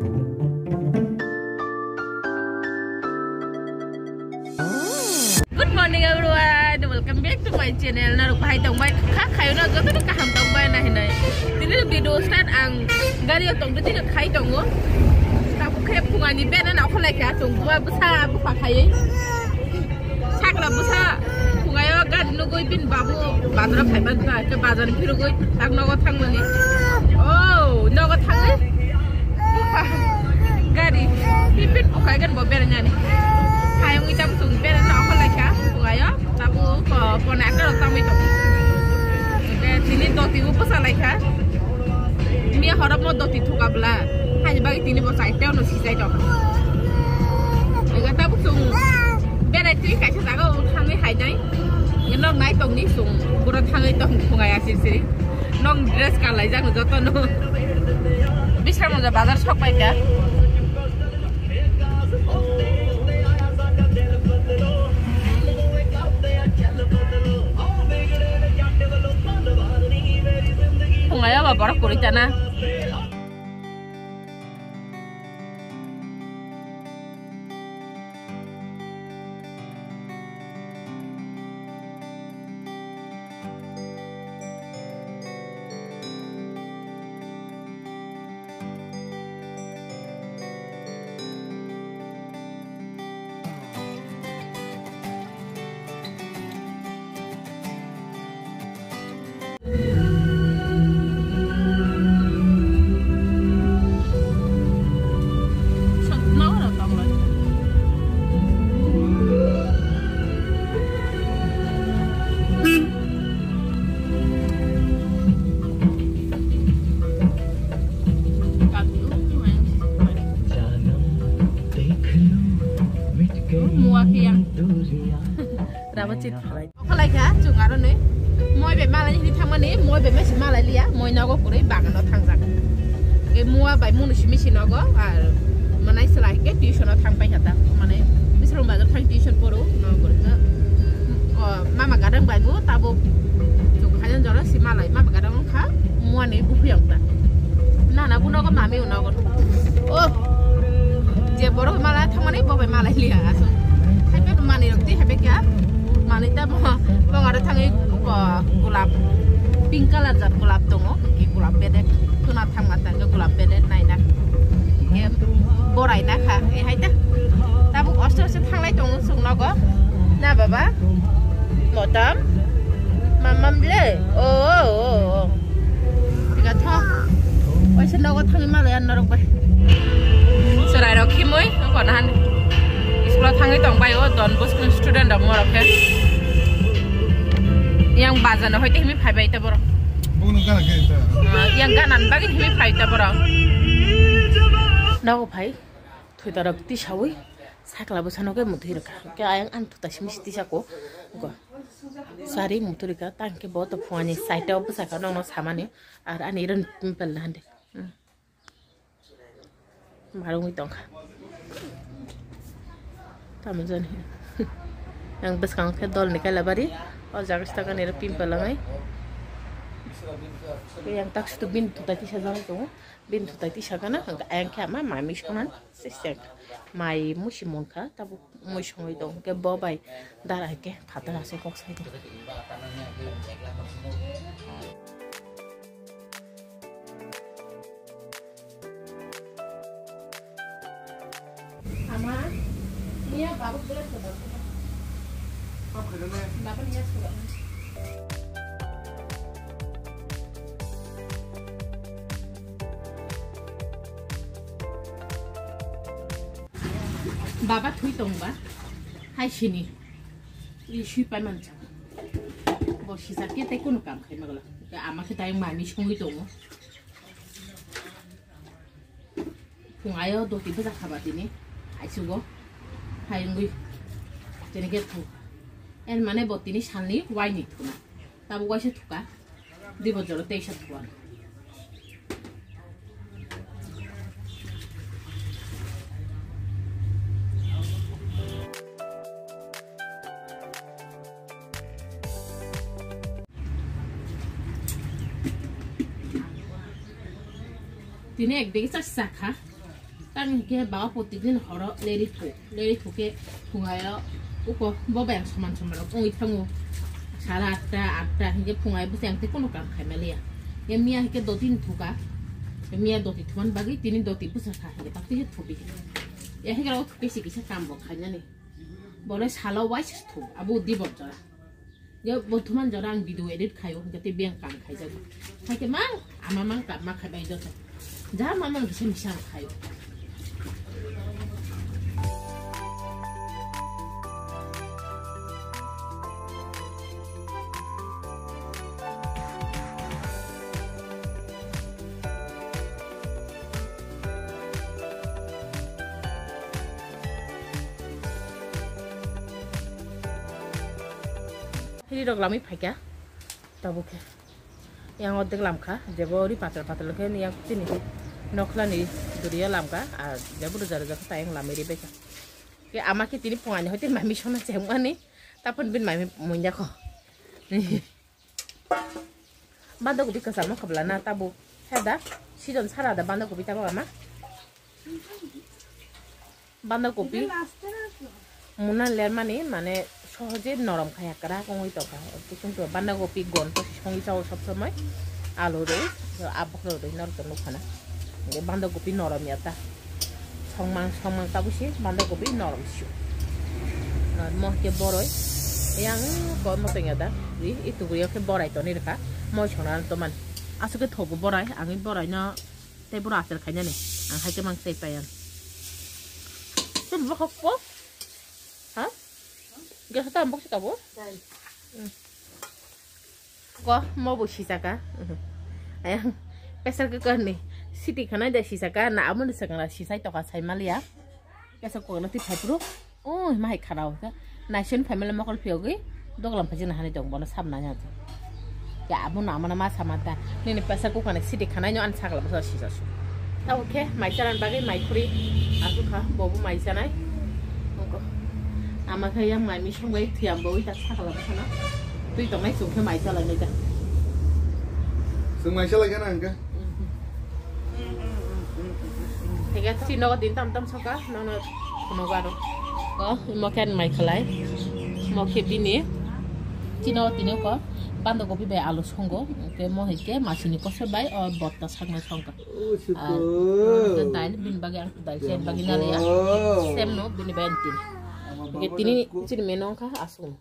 Good morning everyone, welcome back to my channel. Na rupai tong bai khá khayo na gato na kaham tong bai na hinai. Tini video start ang gari tong tu tini khai tong go. Ta bu khep punga ni ben na kholai kha tong bu busa bu pha khai. Sak la busa punga yo gari no goi bin babu bazar phai ban ta ke bazar phiru goi tak no go thang mani. Oh, no go thang. Gari pipit pukai gan bo ben nya ni. Hayong itam tung ben na kholai kha punga yo tabu ko ponak ro tang mi to. Ke tini doti bu busa lai kha. Mi horap mo doti thukabla. Hai bagi tini bo sai teo no si sai to. Ga tabu tung ben ai tui kai cha ga thang ni hai nai. Yen nong nai tong ni sung pura thang ai tong punga ya si si. Nong dress ka lai jang no joto no. Bisar mo ja bazar shop pai ka. Ngayon ba para kulit na. Chit kholai kha chunga ro ne moi be malai ni thang mani moi be me si malai lia moi na go purei bagan no thang jak ke mua bai mu ni si no go ar manai selai ke tuition no thang pai hata mane bisro ba thang tuition poro no go na mama gadang bai bu tabu chung khajan jora si malai mama gadang kha mua ni bu hyang ta na bu no go mami no go o je boro malai thang mani bo bai malai lia aso hai pe mani rokti hai pe kya Manita bang ada tangi gulab pink color zat gulab tongo ki gulab bedek tuna thang mata ke gulab bedek nai nak ke borai nak ha e hai ta tabu osto se thang lai tongo sung no go na baba motam mamam le oh tiga tho oi se no go thang ma le an no bai sarai ro khimoi ko na han sekolah thang tong bai o don bos student da mo rakhe yang bazan hoite himi phai bai ta boro bonu kana ke ta yang ganan bagi himi phai ta boro nago phai thoi ta rakti sawui sakla bosano ke muthir ka ke ayang an tuta simisti sako go sari muthir ka tangke bot phone site of saka no samane ar ani ran pimpal hande marungi tongka tamu jan yang bes kang ke dol nikal labari और जाकर स्टका नेरा pimple लगाई yang tak stu bin tu tadi saja tu bin tu tadi saja na ang kya ma mai mishkonan sesek mai mushimon ka tabu mushoi dong ke bobai darai ke phata ase kok sai tu ama dia baru boleh sedap apa ini bapak dia suka Baba thui tong ba hai sini i shui pai man cha bo shi sa ke te ko no kam khai magala ke ama ke tai ma mi songui tong phung ayo do ti ba khaba tini hai su go hai ngui jene ke thu en mane bo tini sanni wai ni thuna tabu wai se thuka dibo jolo te sa thuan Tini ek degi sa sakha 땅에 마가 보티긴 허러 레리토게 풍아요 우거 뭐뱅 소만소만로 뽕이 탕고 잘았다 이게 풍아에 무슨 양태 꼬노까 가면이야 얘미야 이게 도딘 두가 얘미야 도디 두만 바기 디닌 도디 부서가 이게 딱히 해토비 얘 해가라고 두개씩 이사 땀보 가냐니 뭐래 살아 와이스 투 아부 디버져라 얘 뭐 두만 저랑 비디오 에디트 가요 이제 비앙 깡 가자고 하게 망 아마망 깜막 가봐야 돼 자 마만 무슨 미상 가요 Ini dok lami pakai, tahu ke? Yang odek lamka, jabo di patel ke ni yang sini, nokla ni duriya lamka, jabo tu jara jara tayang lami di beca. Ke amak kita ini pungannya, hotel mami sana cuma ni, tapi bin mami munja kok. Banda kopi kesama kebelah tabu, ada, si don sara ada banda kopi tabu ama? Banda kopi, muna lerma ni, mana সহজে নরম খায় একরা কই তো খায় কিন্তু বাঁধাকপি গন্ত সঙ্গে চাও সব সময় আলু রে আবখলো রে নরম নখানা বাঁধাকপি নরম ইয়াতা সংমাং তাবুসি বাঁধাকপি নরম সিউ মহকে বড়ই yang ko mo tengya da ri itu guriya ke borai to ni ka mo chona to man asuke thobu borai angi borai na te bura asal khanya ni ang haike mang sei payan ten bo khokpo ha Gak satu ambok sih kamu? Kok mau buat sisaka? Ayang, pesel ke nih. Siti karena ada sisaka, nah amun disangka sisa itu kan saya malia. Pesel kok nanti pepro, oh mah ikarau kan? Nation family makal piogi, dog lampu jenis hani dong, bonus ham nanya tuh. Ya amun nama sama ta. Ini pesel kok kan siti karena nyo ansak lah besar sisa su. Tahu ke? Maisaran bagi maikuri, aku kah bobu maisanai. Ama kaya mai mi xong cái thiềm bối ta sắc là sao nó tuy tổng mấy xuống cái mày cho lại này kìa xuống mày cho lại cái này kìa thì cái xin nó có đến tâm sao cả nó qua đâu có mà cái mày khởi lại mà khi pin nè xin nó thì nó có ban đầu có bị alo xong cái mò hình cái mà xin có sẽ bay ở bọt ta sắc nó xong cả cái tay bin bagian tay xem bagian này ya xem nó bin bentin Ini jadi menong kah asum.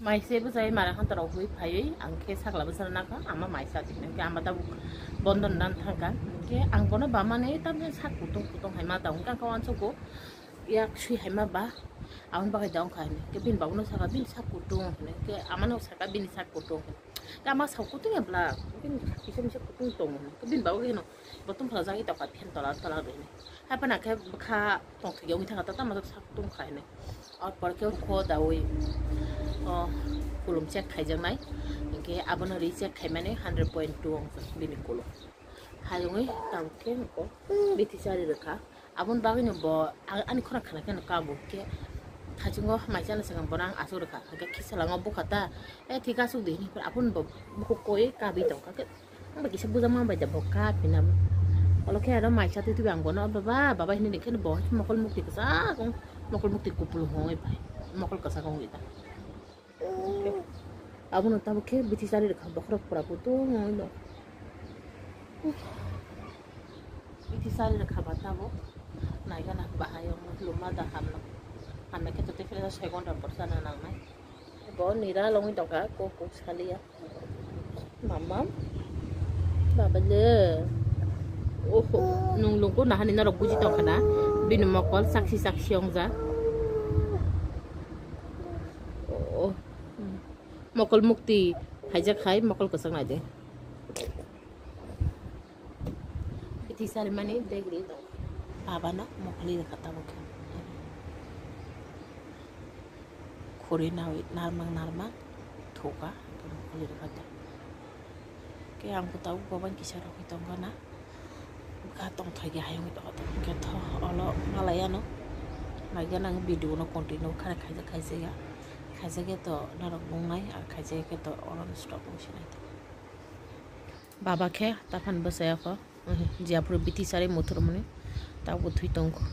Mai sebu saya marah kan terlalu hui payai, angke sak lah besar nak ama mai sak ini, ke ama tahu bondon dan thangkan, ke angkona bama nih tapi sak kutung hai mata, kan kawan suku, ya sih hai maba, awan pakai daun kai nih, ke bin bangun sak bin sak kutung, ke ama no sak bin sak kutung, ke ama sak kutung ya belah, bin bisa kutung tong, ke bin bangun ini, betul pelajang itu apa pian tolat ini. Apa nak ke bekah tong tiga umit kata tak masuk sak kutung kai nih. और पढ़ के खो दावी कुलुम check खाई जानाय इनके आबन री check खाई माने 100.2 अंक बिनि कुलुम हायंगे तामके को बिति सारि रखा आबन बागै न ब आनि खरा खाना के न काबु के थाजिंगो माइजाना सगं बनां आसु रखा के खिसलांगो बुखाता ए थिका सु दिनि पर आबन ब बुको कोय काबि दं का ang bagi sebu sama baca boka pinam kalau kayak ada maisa itu yang gono baba ini kan boh makul mukti kesa kong makul mukti kupul hongai pai makul kesa kong kita abu nota buke biti sari rekha bakra pura putu hongai lo biti sari rekha batabo naik kan bahaya luma dah hamlo hamna kita tefila sekonda persana nang mai boh nira longi toka kok sekali ya mamam Baba le, nung lungko nahan ni narok buji tong kana, binumokol saksi yang za, mokol mukti, hajak hai mokol kesang aja. Iti sari mani degri tong, baba na mokoli kata mukha. Kori nawi narmang, thoka, mokoli kata. Cái ông tàu có bên kia sao cái tông con á, cái tông thời gian không cái tông cái thọ nó lại nó, mà cái năng video nó continue khai sẽ cái tàu nó được bung này, khai sẽ cái tàu orang stop motion này. Baba ke, tapan besar apa, dia perlu biti sari motor mana, tahu butuh itu aku.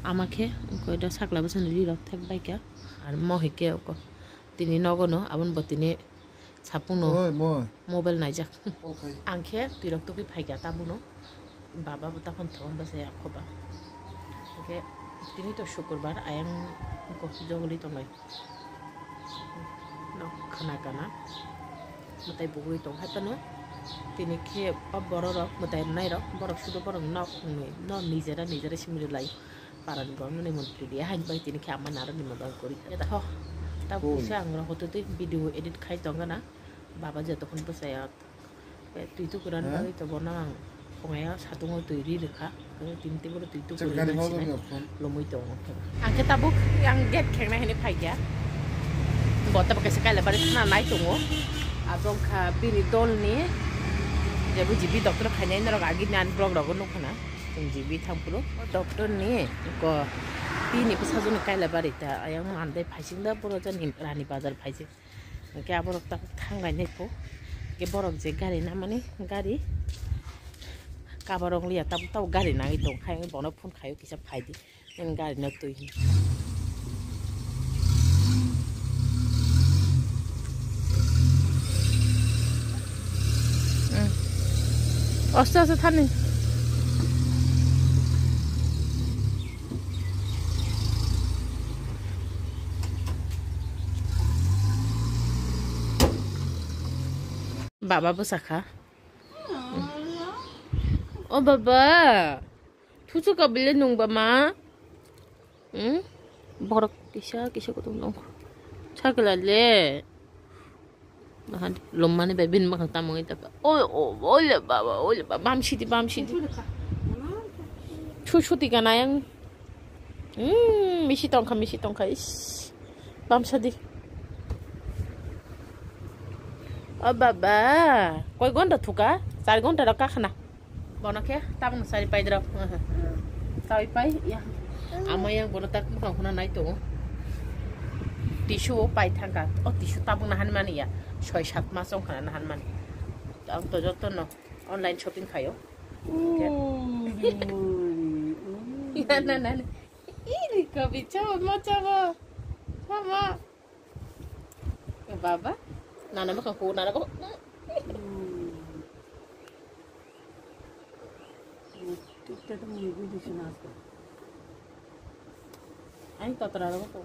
Amake, aku itu sakla besan diri rok tek baik ya. Ar mau hike aku. Tini nogo no, abon buat tini sapung no. Mobile najak. Angke, tirok tu pi baik ya tabu no. Baba buta pun tahu bahasa aku bah. Oke, tini tu syukurbar ayang aku jogli tu mai. No, kana. Mutai buku itu, apa no? Tini ke borok mutai nai rok, borok sudah borok no nizera simil lagi. Para ni borok ni muntri dia hanya bayi tini ke aman naran ni modal kori. Ya tahu, tahu saya anggur aku tu video edit kai tongga na, baba jatuh pun saya. Tu itu kurang kali tu bonang, pokoknya satu ngau tu iri dekah, tini baru tu itu kurang sih. Lomu itu. Angkat tabuk yang get kena ini payah. Buat apa kesekali lepas itu naik tunggu. Abang kabin itu ni, jadi jibi dokter hanya ini orang agak nyan blog dogon nuk na, jibi thampuru dokter ni, ko bini pesaju ni kaya lebar itu, ayam andai pacing dah pura jan rani bazar pacing, kaya borok tak tangga ni po, kaya borok je gari nama ni gari, kabarong lihat tahu gari nang itu, kaya borok pun kaya kisah pacing, yang gari nak tu ini. Astaga thanin. Baba besaka. Oh baba, tujuh kabel nung bama. Borok kisah kutu nung. Cagalale. Nahan lomane babin makang tamong ita pa. Oleh baba, bam sidi. Cuti kan ayang. Misi tongka is. Bam sadi. Oh baba, koi gonda tuka, sari gonda rak kana. Bonak ya, tamong sari pai drop. Sari pai ya. Ama yang bonak makang kuna nai tu. Tisu pai tangka. Oh tisu tamong nahan mana ya. 6-7 masong kana nahan man. Ang to no online shopping kayo. Yan na. Ini ka bicho mo chama. Sama. Baba. Nana mo ko nana ko. Tikta to mo video sinas ko. Ay tatraro ko.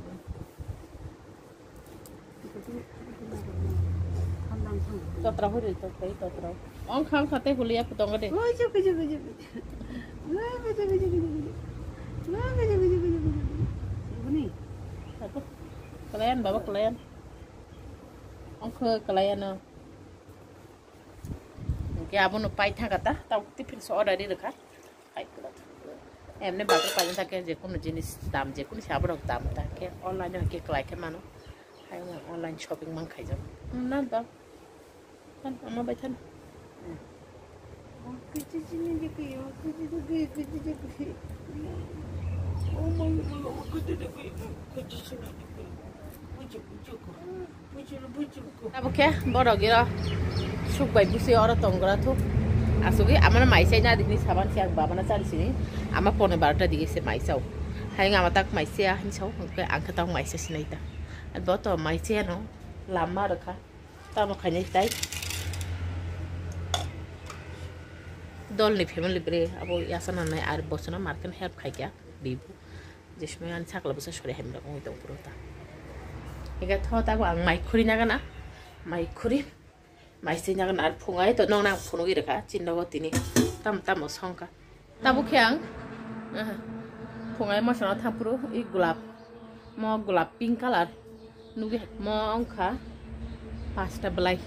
Totra huri totra. Ong kham khate huliya putong de. Oh jep. Ini. Apa? Kalian bawa kalian. Ong kalian no. Oke abun pai tha kata tau tiffin so order di dekat. Ai kula. Emne bagar paling tak je kono jenis dam je kono sabro dam ta ke online ke kelai ke mano. Hai online shopping mang khai jam. Na da. Ama baca. Kecil ni je kaya, kecil. Oh my God, kecil. Pucuk. Apa ke? Borok gira. Suk bayi busi orang tonggra tu. Asuki, amana maisai na dini saban siang bapa na cari sini. Ama pone barata digi se maisau. Hai ngama tak maisai ah hinsau. Angkat angkat tau maisai sini ita. Adbo to maisai no lama reka. Tahu makanya ita. Dol ni family bre abo yasan na ar bosna marken help khai kya bibu जिसमें an sakla busa shore hemra ko ito purota ega thota ko ang mai khuri naga na mai khuri mai se naga ar phungai to nong na phunugi rekha chinno go tini tam osongka tabu khyang phungai ma sana thapuru I gulab pink color nugi mo angkha pasta belai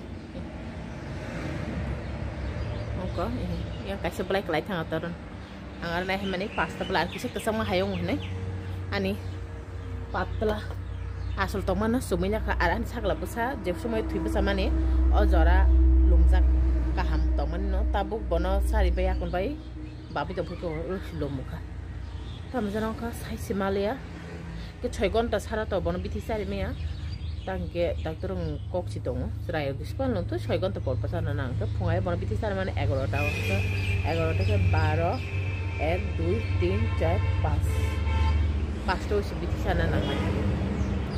angka yang kasih belai kelai thang atoron angar na hemani pasta belai kisah kesama hayong ne ani patla asal to mana sumenya ka aran sakla busa je sumai thui busa mane o jora lumjak kaham to man no tabuk bono sari baya kon bai babi to phuko lomuka tamjana ka sai simalia ke 6 ঘন্টা সারা তো bono bithi sari meya tangke daktorong kok si tongo srai gispon lo to 6 ঘন্টা por pasana nang to phungai bono bithi sari mane 11 ta 11 থেকে 12 1 2 3 4 5 5টো হৈছে বিটি সানা নাঙাই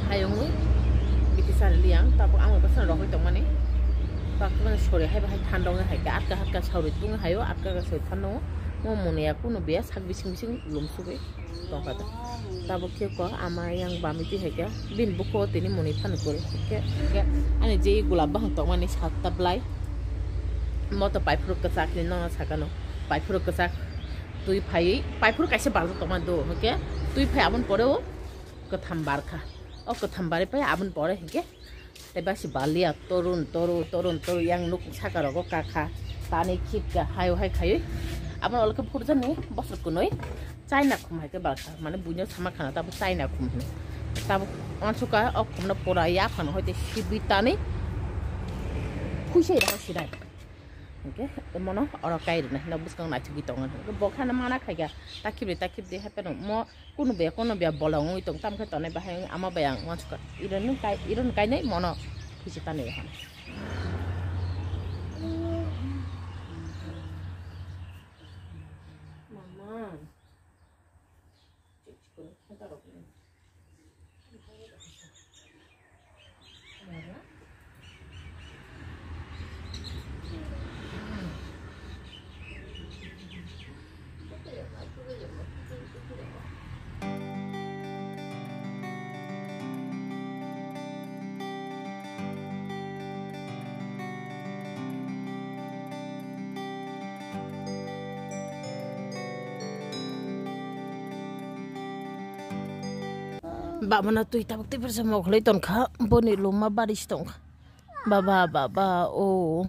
হায়ংনি বিটি সানা Liang তারপর আমি বাসা রহই তমানে বাকি মানে সরে হাই বাহাই ঠান্ডা হাই আটকা হাটকা সাউরি তুং হাयो আটকা সরে ঠান্ডা mo moniya kuno biya sak bising bising lumsuge tongkata tabo ke ko ama yang bamiti heke bin buko tini moni phan kore ke ani je gulab bang to mani satta blai moto pai furuk ka sakni na sakano pai furuk ka sak tui pai furuk kaise bal to man do heke tui phai abon pore o ka thambar kha o ka thambare pai abon pore heke teba si balia torun yang nuk sakaro ko ka kha tani khit ka hayo hai khai apa orang kepurjan nih bos kunoi China kumai ke balsa mana bunyo sama kana tapi China kumai tapi orang suka kumna pura ya kan hoite sibita nih kusai dah sidai oke mana orang kaya nih nabus kang naik gitu kan bukan mana kaya takib deh apa no mau kuno biar bolong itu tam ke tanah bahaya ama bayang orang suka iron kaya nih mana kusai tanah kan Mbak mana tuh kita bukti bersama kalau itu kan boni luma baris tong baba oh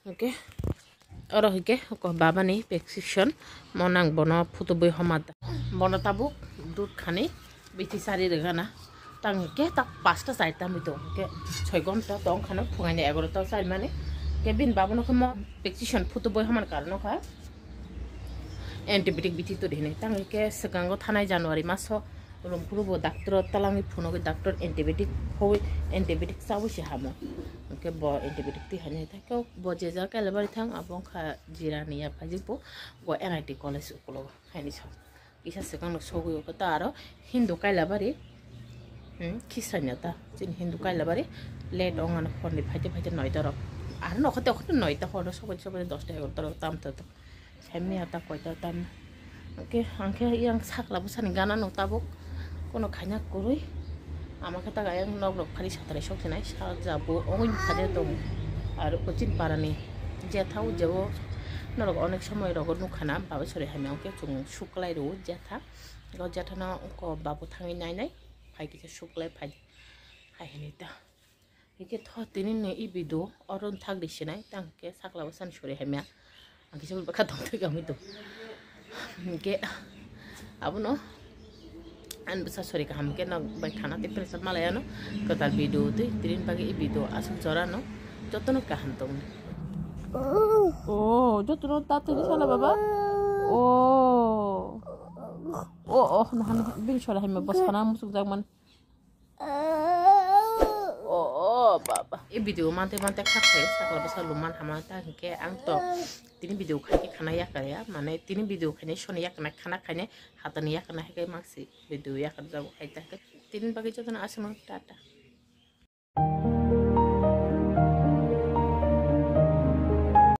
oke orang oke kok baba nih prescription mau nang bono foto boy hamada bono tabuk dud khani biti sari regana tang ke tak pasta side tam itu oke 6 ঘন্টা tong khana phungani 11 ta side mane kebin baba no kemo prescription foto boy haman karno kha antibiotic biti to dine tang ke segango thanai January maso Rumpurubo doctor talangi puno ke doctor antibiotic hoy antibiotic sabu si hamo oke bo antibiotic ti hanya ta ko bo jeja ka lebari thang abong kha jirani ya phaji po go NIT college ukolo hani so isa sekang sogo ko taro hindu ka lebari kisanya ta jin hindu ka lebari late ongan phone phaji noi taro ar no khote noi ta hono sogo 10 ta 11 tam ta semmi ata koita tam oke angke yang sakla busani gana no tabuk কোনো খানা করই আমাকে তা গায়ং নগ ফারি সাতারে শক্তি নাই সারা যাবো ওই ফাজে তো আর কোচিন পারানি জেঠাও যাবো নরক অনেক সময় রগর নুখানা বাবা সরে হামে ওকে চুং শুকলাই রো জেঠা গাও জেঠানা ক বাবু থাঙি নাই নাই ফাই কিছু শুকলাই ফাই হাইনি তা একে থ তিনি নে ই বিদো অরন থাক দিছে নাই তাংকে সাকলা বসান সরে হামে আকি সব বাকা দম থেকে আমি তো কে আবনো an besar sorry kaham ke na bai khana te presa malaya no kotar video te tirin pagi i video asal jora no jotono kaham tong oh jotono tate ni sala baba oh nah bin shola hime bos khana musuk jagman baba i video mante khakhe sakla besar luman hama ta ke ang to tini video khai khana ya kare mane tini video khane shone ya kana khana khane hatani ya kana he maksi video ya kar jabo khai ta tin bagi jotona asno tata